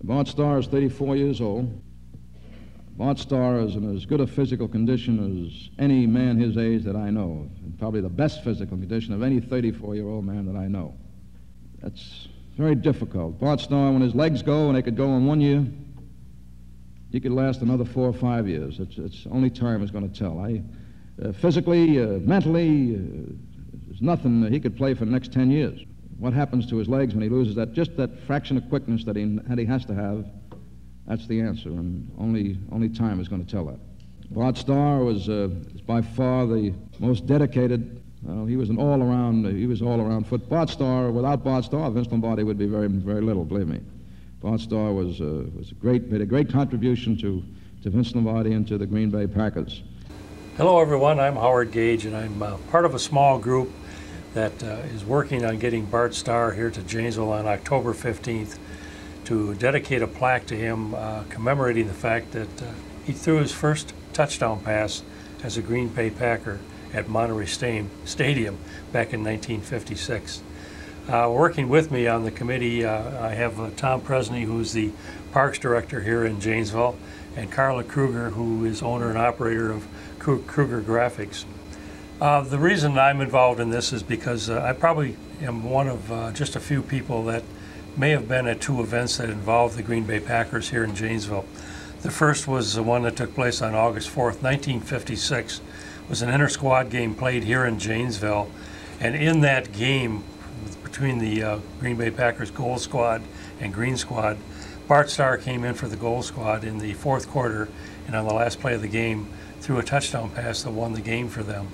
Bart Starr is 34 years old. Bart Starr is in as good a physical condition as any man his age that I know, and probably the best physical condition of any 34-year-old man that I know. That's very difficult. Bart Starr, when his legs go, and they could go in 1 year, he could last another 4 or 5 years. It's only time is going to tell. Physically, mentally, there's nothing. He could play for the next 10 years. What happens to his legs when he loses just that fraction of quickness that he has to have? That's the answer, and only time is going to tell that. Bart Starr is by far the most dedicated. He was all-around foot. Bart Starr, without Bart Starr, Vince Lombardi would be very, very little, believe me. Bart Starr made a great contribution to Vince Lombardi and to the Green Bay Packers. Hello everyone, I'm Howard Gage, and I'm part of a small group that is working on getting Bart Starr here to Janesville on October 15th to dedicate a plaque to him commemorating the fact that he threw his first touchdown pass as a Green Bay Packer at Monterrey Stadium back in 1956. Working with me on the committee, I have Tom Presney, who's the Parks Director here in Janesville, and Carla Kruger, who is owner and operator of Kruger Graphics. The reason I'm involved in this is because I probably am one of just a few people that may have been at 2 events that involved the Green Bay Packers here in Janesville. The first was the one that took place on August 4th, 1956. It was an inter-squad game played here in Janesville, and in that game between the Green Bay Packers goal squad and green squad, Bart Starr came in for the goal squad in the 4th quarter, and on the last play of the game threw a touchdown pass that won the game for them.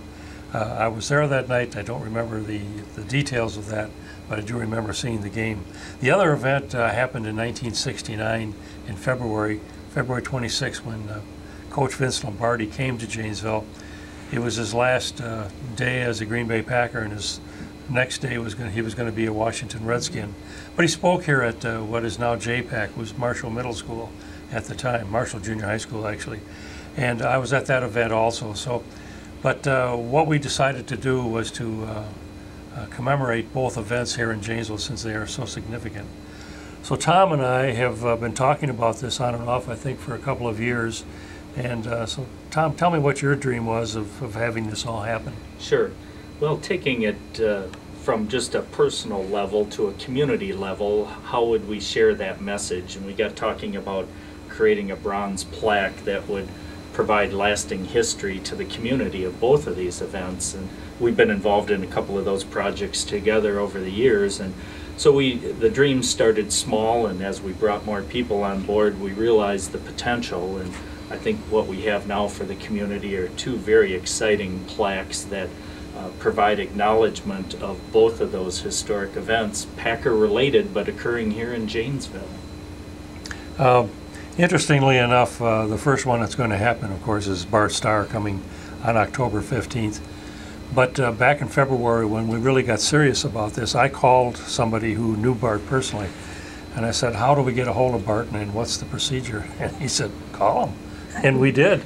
I was there that night. I don't remember the details of that, but I do remember seeing the game. The other event happened in 1969 in February 26, when Coach Vince Lombardi came to Janesville. It was his last day as a Green Bay Packer, and his next day he was going to be a Washington Redskin. But he spoke here at what is now JPAC, was Marshall Middle School at the time, Marshall Junior High School actually. And I was at that event also. But what we decided to do was to commemorate both events here in Janesville, since they are so significant. So Tom and I have been talking about this on and off, I think, for a couple of years. And so Tom, tell me what your dream was of having this all happen. Sure. Well, taking it from just a personal level to a community level, how would we share that message? And we got talking about creating a bronze plaque that would provide lasting history to the community of both of these events. And we've been involved in a couple of those projects together over the years. And so the dream started small, and as we brought more people on board, we realized the potential. And I think what we have now for the community are 2 very exciting plaques that provide acknowledgement of both of those historic events, Packer related, but occurring here in Janesville. Interestingly enough, the first one that's going to happen, of course, is Bart Starr coming on October 15th. But back in February, when we really got serious about this, I called somebody who knew Bart personally, and I said, how do we get a hold of Bart, and what's the procedure? And he said, call him. And we did.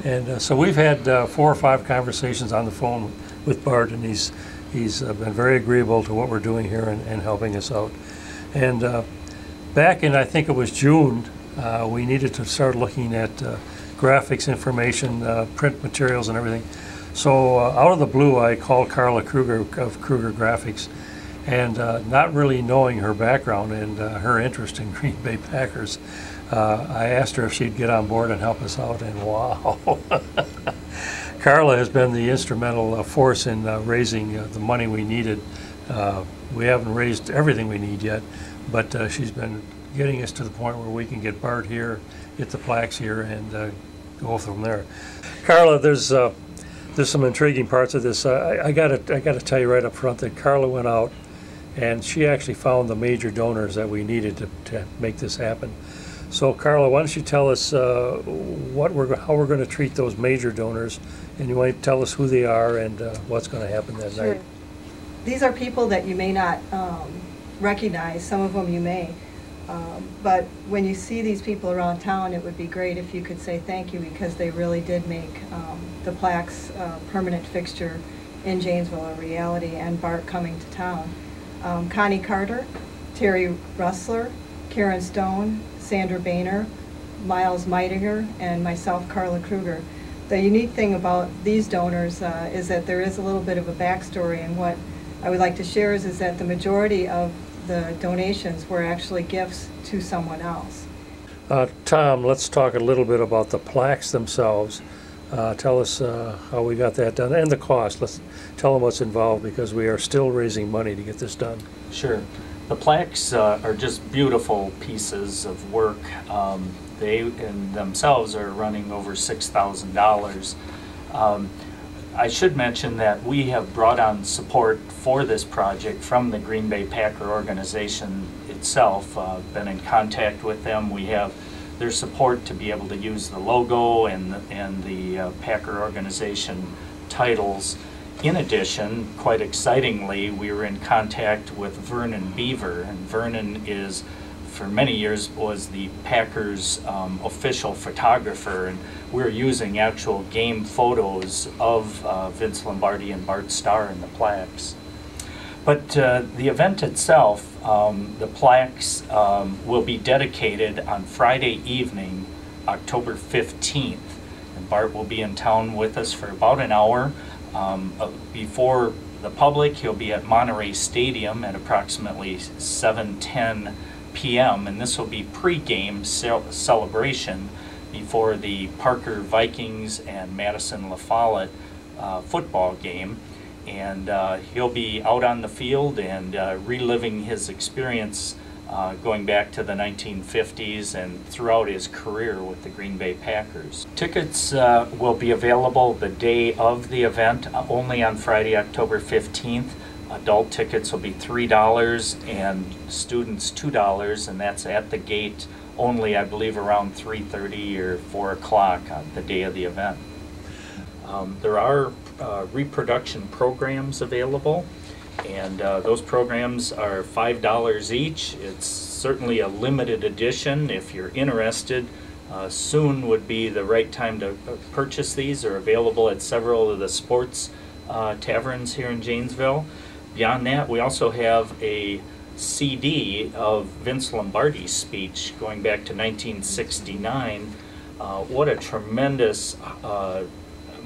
And so we've had 4 or 5 conversations on the phone with Bart, and he's been very agreeable to what we're doing here and helping us out. And back in, I think it was June, we needed to start looking at graphics information, print materials and everything. So out of the blue, I called Carla Kruger of Kruger Graphics, and not really knowing her background and her interest in Green Bay Packers, I asked her if she'd get on board and help us out, and wow. Carla has been the instrumental force in raising the money we needed. We haven't raised everything we need yet, but she's been getting us to the point where we can get Bart here, get the plaques here, and go from there. Carla, there's some intriguing parts of this. I gotta tell you right up front that Carla went out and she actually found the major donors that we needed to make this happen. So Carla, why don't you tell us how we're going to treat those major donors, and you want to tell us who they are and what's going to happen that night. These are people that you may not recognize, some of them you may. But when you see these people around town, it would be great if you could say thank you, because they really did make the plaque's permanent fixture in Janesville a reality, and Bart coming to town. Connie Carter, Terry Russler, Karen Stone, Sandra Boehner, Miles Meidinger, and myself, Carla Kruger. The unique thing about these donors is that there is a little bit of a backstory, and what I would like to share is that the majority of the donations were actually gifts to someone else. Tom, let's talk a little bit about the plaques themselves. Tell us how we got that done and the cost. Let's tell them what's involved, because we are still raising money to get this done. Sure. The plaques are just beautiful pieces of work. They in themselves are running over $6,000. I should mention that we have brought on support for this project from the Green Bay Packer organization itself. Been in contact with them. We have their support to be able to use the logo and the Packer organization titles. In addition, quite excitingly, we were in contact with Vernon Beaver, and Vernon is, for many years, was the Packers' official photographer, and we're using actual game photos of Vince Lombardi and Bart Starr in the plaques. But the event itself, the plaques will be dedicated on Friday evening, October 15th, and Bart will be in town with us for about an hour. Before the public, he'll be at Monterrey Stadium at approximately 7:10 p.m. and this will be pre-game celebration before the Parker Vikings and Madison La Follette football game, and he'll be out on the field and reliving his experience going back to the 1950s and throughout his career with the Green Bay Packers. Tickets will be available the day of the event, only on Friday, October 15th. Adult tickets will be $3 and students $2, and that's at the gate only, I believe, around 3:30 or 4 o'clock on the day of the event. There are reproduction programs available, and those programs are $5 each. It's certainly a limited edition. If you're interested, soon would be the right time to purchase these. They're available at several of the sports taverns here in Janesville. Beyond that, we also have a CD of Vince Lombardi's speech going back to 1969. What a tremendous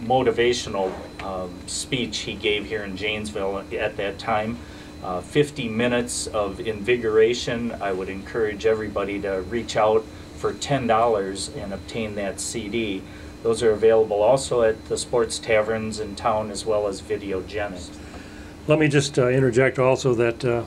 motivational speech he gave here in Janesville at that time. 50 minutes of invigoration. I would encourage everybody to reach out for $10 and obtain that CD. Those are available also at the sports taverns in town, as well as Videogenic. Let me just interject also that the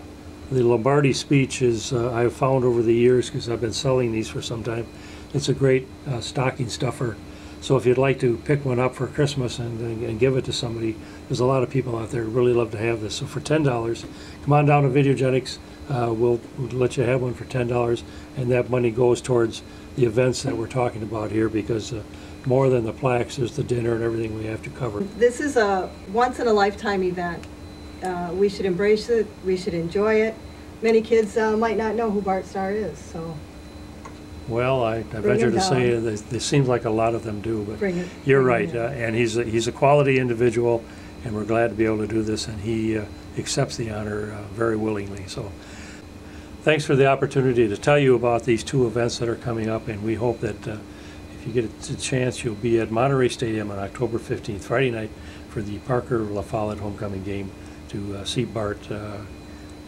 Lombardi speech is, I've found over the years, because I've been selling these for some time, it's a great stocking stuffer. So if you'd like to pick one up for Christmas and give it to somebody, there's a lot of people out there who really love to have this. So for $10, come on down to Videogenics. We'll let you have one for $10, and that money goes towards the events that we're talking about here, because more than the plaques, there's the dinner and everything we have to cover. This is a once-in-a-lifetime event. We should embrace it. We should enjoy it. Many kids might not know who Bart Starr is, so. Well, I venture to say it seems like a lot of them do, but you're right. And he's a quality individual, and we're glad to be able to do this, and he accepts the honor very willingly. So thanks for the opportunity to tell you about these two events that are coming up, and we hope that if you get a chance, you'll be at Monterrey Stadium on October 15th, Friday night, for the Parker La Follette homecoming game, to see Bart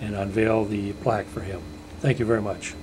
and unveil the plaque for him. Thank you very much.